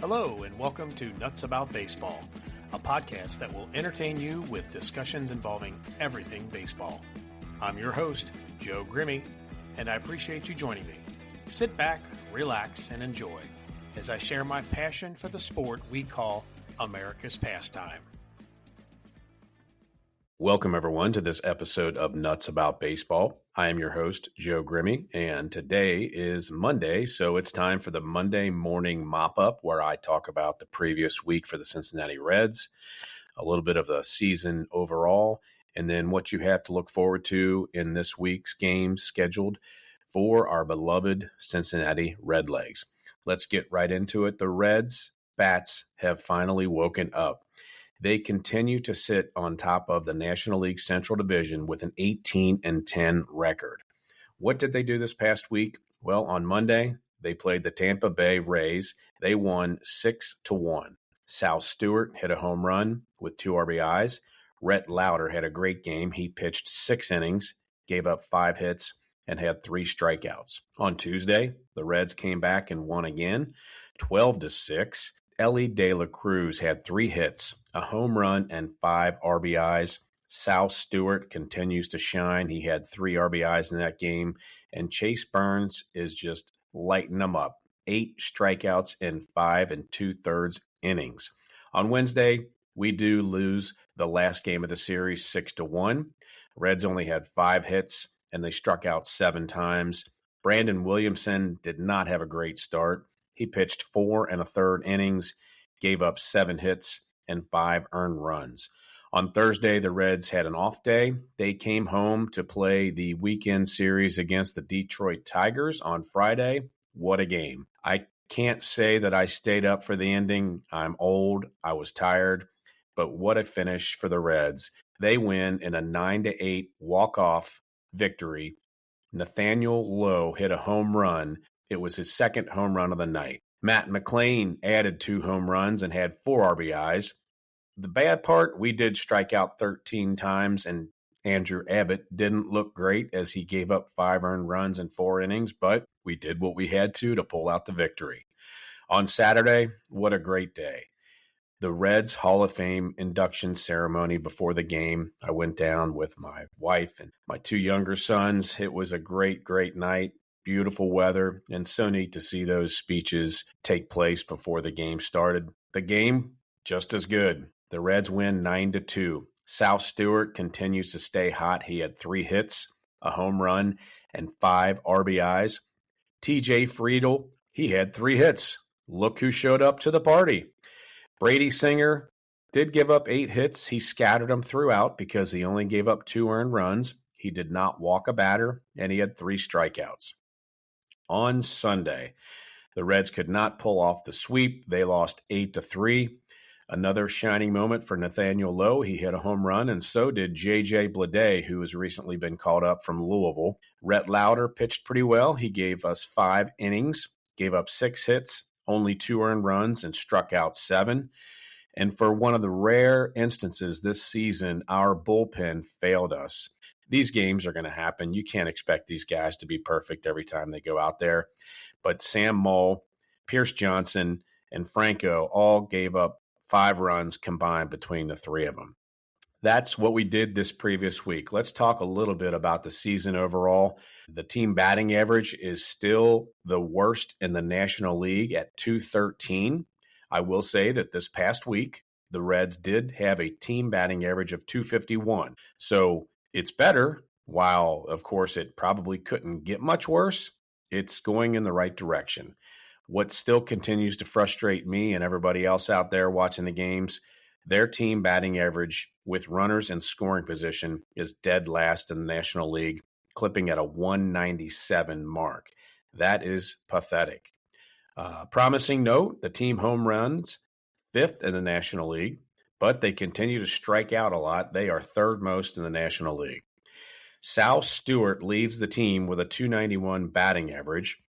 Hello, and welcome to Nuts About Baseball, a podcast that will entertain you with discussions involving everything baseball. I'm your host, Joe Grimme, and I appreciate you joining me. Sit back, relax, and enjoy as I share my passion for the sport we call America's pastime. Welcome, everyone, to this episode of Nuts About Baseball. I am your host, Joe Grimme, and today is Monday, so it's time for the Monday Morning Mop-Up, where I talk about the previous week for the Cincinnati Reds, a little bit of the season overall, and then what you have to look forward to in this week's games scheduled for our beloved Cincinnati Redlegs. Let's get right into it. The Reds bats have finally woken up. They continue to sit on top of the National League Central Division with an 18-10 record. What did they do this past week? Well, on Monday, they played the Tampa Bay Rays. They won 6-1. Sal Stewart hit a home run with 2 RBIs. Rhett Lauder had a great game. He pitched 6 innings, gave up 5 hits, and had 3 strikeouts. On Tuesday, the Reds came back and won again, 12-6. Elly De La Cruz had 3 hits, a home run, and 5 RBIs. Sal Stewart continues to shine. He had 3 RBIs in that game. And Chase Burns is just lighting them up. 8 strikeouts in 5 2/3 innings. On Wednesday, we do lose the last game of the series 6-1. Reds only had 5 hits, and they struck out 7 times. Brandon Williamson did not have a great start. He pitched 4 1/3 innings, gave up 7 hits and 5 earned runs. On Thursday, the Reds had an off day. They came home to play the weekend series against the Detroit Tigers on Friday. What a game. I can't say that I stayed up for the ending. I'm old. I was tired. But what a finish for the Reds. They win in a 9-8 walk-off victory. Nathaniel Lowe hit a home run. It was his second home run of the night. Matt McLain added 2 home runs and had 4 RBIs. The bad part, we did strike out 13 times, and Andrew Abbott didn't look great as he gave up 5 earned runs in 4 innings, but we did what we had to pull out the victory. On Saturday, what a great day. The Reds Hall of Fame induction ceremony before the game. I went down with my wife and my 2 younger sons. It was a great, great night. Beautiful weather, and so neat to see those speeches take place before the game started. The game, just as good. The Reds win 9-2. Sal Stewart continues to stay hot. He had 3 hits, a home run, and 5 RBIs. TJ Friedl, he had 3 hits. Look who showed up to the party. Brady Singer did give up 8 hits. He scattered them throughout because he only gave up 2 earned runs. He did not walk a batter, and he had 3 strikeouts. On Sunday, the Reds could not pull off the sweep. They lost 8-3. Another shining moment for Nathaniel Lowe. He hit a home run, and so did J.J. Bleday, who has recently been called up from Louisville. Rhett Lauder pitched pretty well. He gave us 5 innings, gave up 6 hits, only 2 earned runs, and struck out 7. And for one of the rare instances this season, our bullpen failed us. These games are going to happen. You can't expect these guys to be perfect every time they go out there. But Sam Moll, Pierce Johnson, and Franco all gave up 5 runs combined between the 3 of them. That's what we did this previous week. Let's talk a little bit about the season overall. The team batting average is still the worst in the National League at .213. I will say that this past week, the Reds did have a team batting average of .251. So it's better. While, of course, it probably couldn't get much worse, it's going in the right direction. What still continues to frustrate me and everybody else out there watching the games, their team batting average with runners in scoring position is dead last in the National League, clipping at a 197 mark. That is pathetic. Promising note, the team home runs 5th in the National League, but they continue to strike out a lot. They are 3rd most in the National League. Sal Stewart leads the team with a .291 batting average.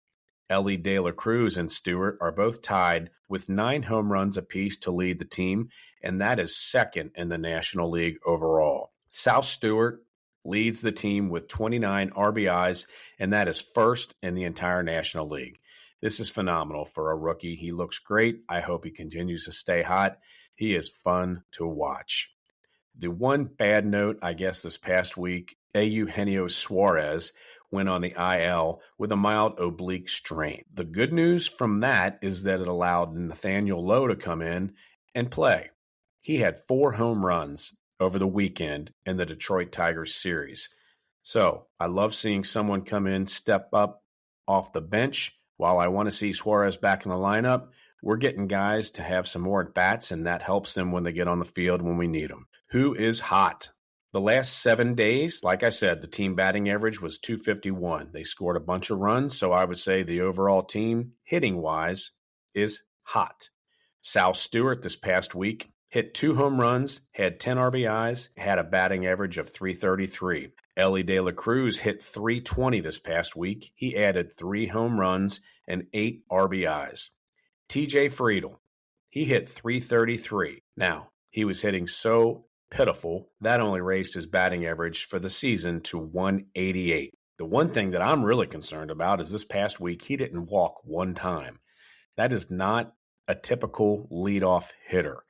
Elly De La Cruz and Stewart are both tied with 9 home runs apiece to lead the team, and that is 2nd in the National League overall. Sal Stewart leads the team with 29 RBIs, and that is 1st in the entire National League. This is phenomenal for a rookie. He looks great. I hope he continues to stay hot. He is fun to watch. The one bad note, I guess, this past week, Eugenio Suarez went on the IL with a mild oblique strain. The good news from that is that it allowed Nathaniel Lowe to come in and play. He had 4 home runs over the weekend in the Detroit Tigers series. So I love seeing someone come in, step up off the bench. While I want to see Suarez back in the lineup, we're getting guys to have some more at-bats, and that helps them when they get on the field when we need them. Who is hot? The last 7 days, like I said, the team batting average was .251. They scored a bunch of runs, so I would say the overall team, hitting-wise, is hot. Sal Stewart this past week hit 2 home runs, had 10 RBIs, had a batting average of .333. Ellie De La Cruz hit .320 this past week. He added 3 home runs and 8 RBIs. TJ Friedl, he hit .333. Now, he was hitting so pitiful, that only raised his batting average for the season to .188. The one thing that I'm really concerned about is this past week, he didn't walk 1 time. That is not a typical leadoff hitter.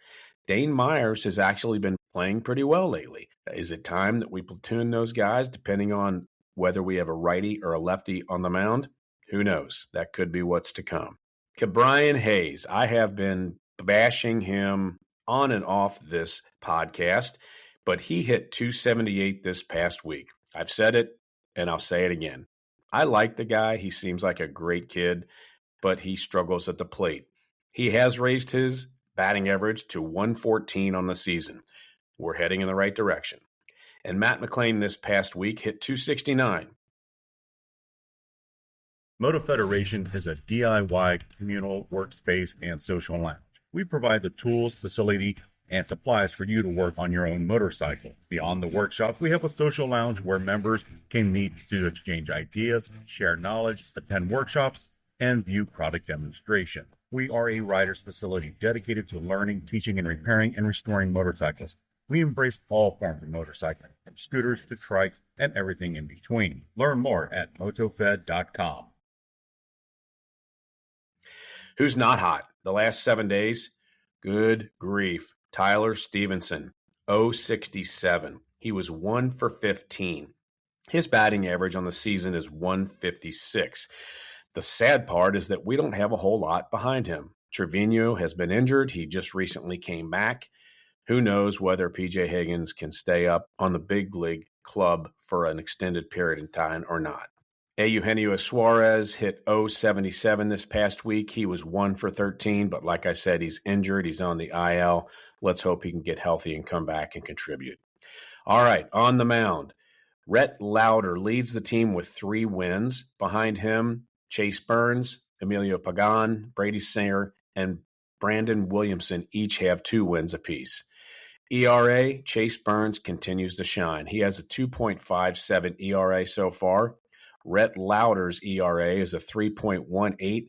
Dane Myers has actually been playing pretty well lately. Is it time that we platoon those guys depending on whether we have a righty or a lefty on the mound? Who knows? That could be what's to come. Ke'Bryan Hayes, I have been bashing him on and off this podcast, but he hit .278 this past week. I've said it, and I'll say it again. I like the guy. He seems like a great kid, but he struggles at the plate. He has raised his batting average to .114 on the season. We're heading in the right direction. And Matt McClain this past week hit .269. Moto Federation is a DIY communal workspace and social lounge. We provide the tools, facility, and supplies for you to work on your own motorcycle. Beyond the workshop, we have a social lounge where members can meet to exchange ideas, share knowledge, attend workshops, and view product demonstration. We are a rider's facility dedicated to learning, teaching, and repairing and restoring motorcycles. We embrace all forms of motorcycling, from scooters to trikes and everything in between. Learn more at motofed.com. Who's not hot? The last 7 days? Good grief. Tyler Stevenson, .067. He was 1 for 15. His batting average on the season is .156. The sad part is that we don't have a whole lot behind him. Trevino has been injured. He just recently came back. Who knows whether P.J. Higgins can stay up on the big league club for an extended period of time or not. Eugenio Suarez hit .077 this past week. He was 1 for 13, but like I said, he's injured. He's on the IL. Let's hope he can get healthy and come back and contribute. All right, on the mound, Rhett Lauder leads the team with 3 wins. Behind him, Chase Burns, Emilio Pagan, Brady Singer, and Brandon Williamson each have 2 wins apiece. ERA, Chase Burns continues to shine. He has a 2.57 ERA so far. Rhett Lauder's ERA is a 3.18.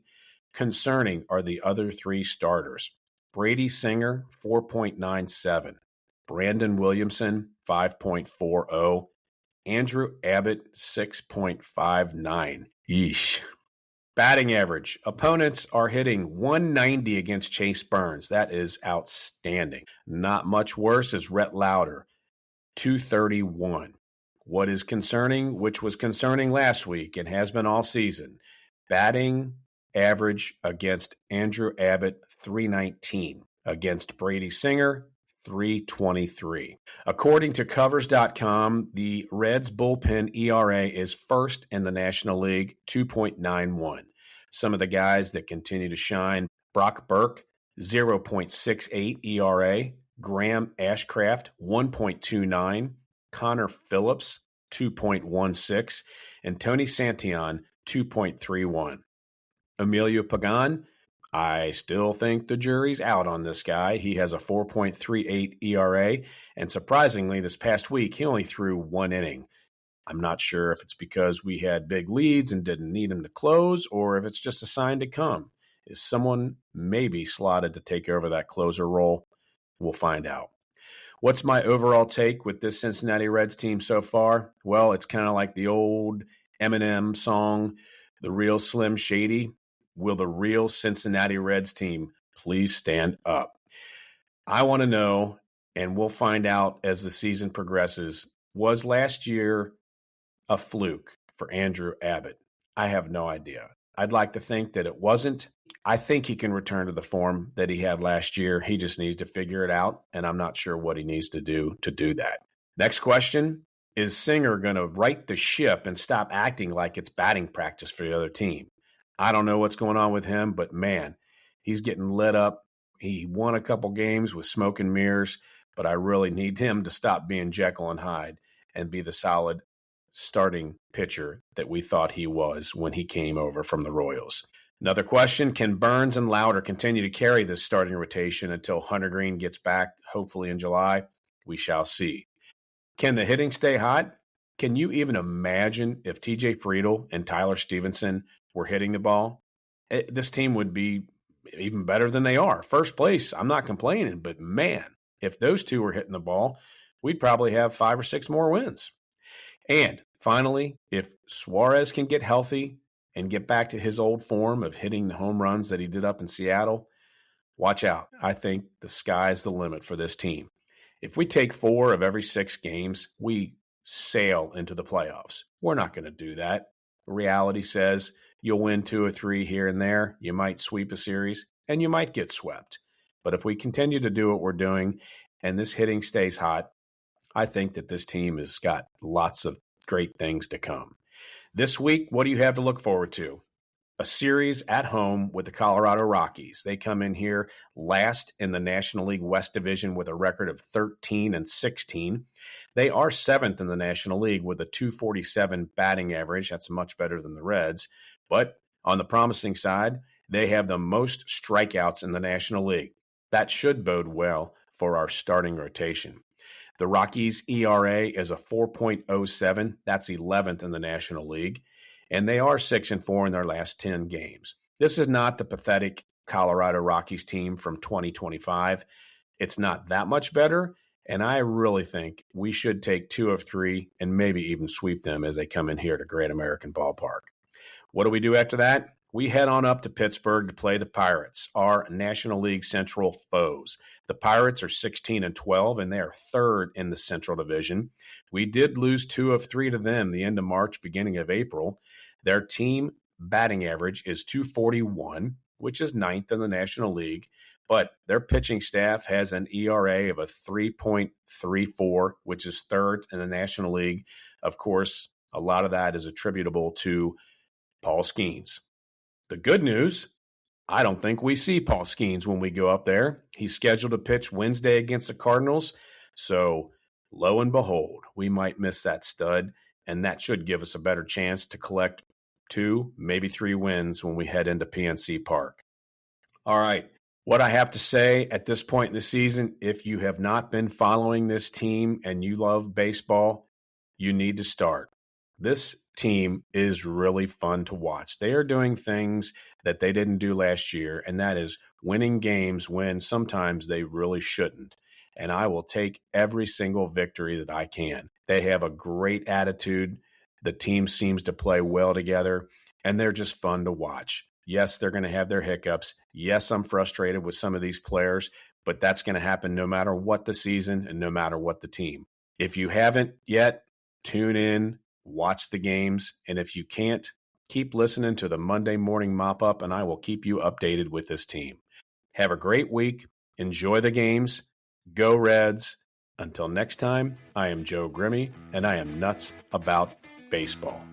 Concerning are the other 3 starters. Brady Singer, 4.97. Brandon Williamson, 5.40. Andrew Abbott, 6.59. Yeesh. Batting average. Opponents are hitting .190 against Chase Burns. That is outstanding. Not much worse is Rhett Lauder, .231. What is concerning, which was concerning last week and has been all season, batting average against Andrew Abbott, .319. Against Brady Singer, .323. According to Covers.com, the Reds bullpen ERA is first in the National League, 2.91. Some of the guys that continue to shine, Brock Burke, 0.68 ERA. Graham Ashcraft, 1.29. Connor Phillips, 2.16. And Tony Santillan, 2.31. Emilio Pagan, I still think the jury's out on this guy. He has a 4.38 ERA, and surprisingly, this past week, he only threw 1 inning. I'm not sure if it's because we had big leads and didn't need him to close, or if it's just a sign to come. Is someone maybe slotted to take over that closer role? We'll find out. What's my overall take with this Cincinnati Reds team so far? Well, it's kind of like the old Eminem song, The Real Slim Shady. Will the real Cincinnati Reds team please stand up? I want to know, and we'll find out as the season progresses, was last year a fluke for Andrew Abbott? I have no idea. I'd like to think that it wasn't. I think he can return to the form that he had last year. He just needs to figure it out, and I'm not sure what he needs to do that. Next question, is Singer going to right the ship and stop acting like it's batting practice for the other team? I don't know what's going on with him, but man, he's getting lit up. He won a couple games with smoke and mirrors, but I really need him to stop being Jekyll and Hyde and be the solid starting pitcher that we thought he was when he came over from the Royals. Another question, can Burns and Lauder continue to carry this starting rotation until Hunter Green gets back, hopefully in July? We shall see. Can the hitting stay hot? Can you even imagine if TJ Friedl and Tyler Stevenson were hitting the ball? This team would be even better than they are. First place, I'm not complaining, but man, if those two were hitting the ball, we'd probably have 5 or 6 more wins. And finally, if Suarez can get healthy and get back to his old form of hitting the home runs that he did up in Seattle, watch out. I think the sky's the limit for this team. If we take 4 of every 6 games, we sail into the playoffs. We're not going to do that. Reality says you'll win 2 or 3 here and there. You might sweep a series, and you might get swept. But if we continue to do what we're doing and this hitting stays hot, I think that this team has got lots of great things to come. This week, what do you have to look forward to? A series at home with the Colorado Rockies. They come in here last in the National League West Division with a record of 13-16. They are 7th in the National League with a .247 batting average. That's much better than the Reds. But on the promising side, they have the most strikeouts in the National League. That should bode well for our starting rotation. The Rockies' ERA is a 4.07. That's 11th in the National League. And they are 6-4 in their last 10 games. This is not the pathetic Colorado Rockies team from 2025. It's not that much better, and I really think we should take 2 of 3 and maybe even sweep them as they come in here to Great American Ballpark. What do we do after that? We head on up to Pittsburgh to play the Pirates, our National League Central foes. The Pirates are 16-12, and they are 3rd in the Central Division. We did lose 2 of 3 to them the end of March, beginning of April. Their team batting average is .241, which is 9th in the National League, but their pitching staff has an ERA of a 3.34, which is 3rd in the National League. Of course, a lot of that is attributable to Paul Skeens. The good news, I don't think we see Paul Skeens when we go up there. He's scheduled to pitch Wednesday against the Cardinals. So, lo and behold, we might miss that stud, and that should give us a better chance to collect 2, maybe 3 wins when we head into PNC Park. All right, what I have to say at this point in the season, if you have not been following this team and you love baseball, you need to start. This team is really fun to watch. They are doing things that they didn't do last year, and that is winning games when sometimes they really shouldn't. And I will take every single victory that I can. They have a great attitude. The team seems to play well together, and they're just fun to watch. Yes, they're going to have their hiccups. Yes, I'm frustrated with some of these players, but that's going to happen no matter what the season and no matter what the team. If you haven't yet, tune in. Watch the games, and if you can't, keep listening to the Monday Morning Mop-Up, and I will keep you updated with this team. Have a great week. Enjoy the games. Go Reds. Until next time, I am Joe Grimme, and I am nuts about baseball.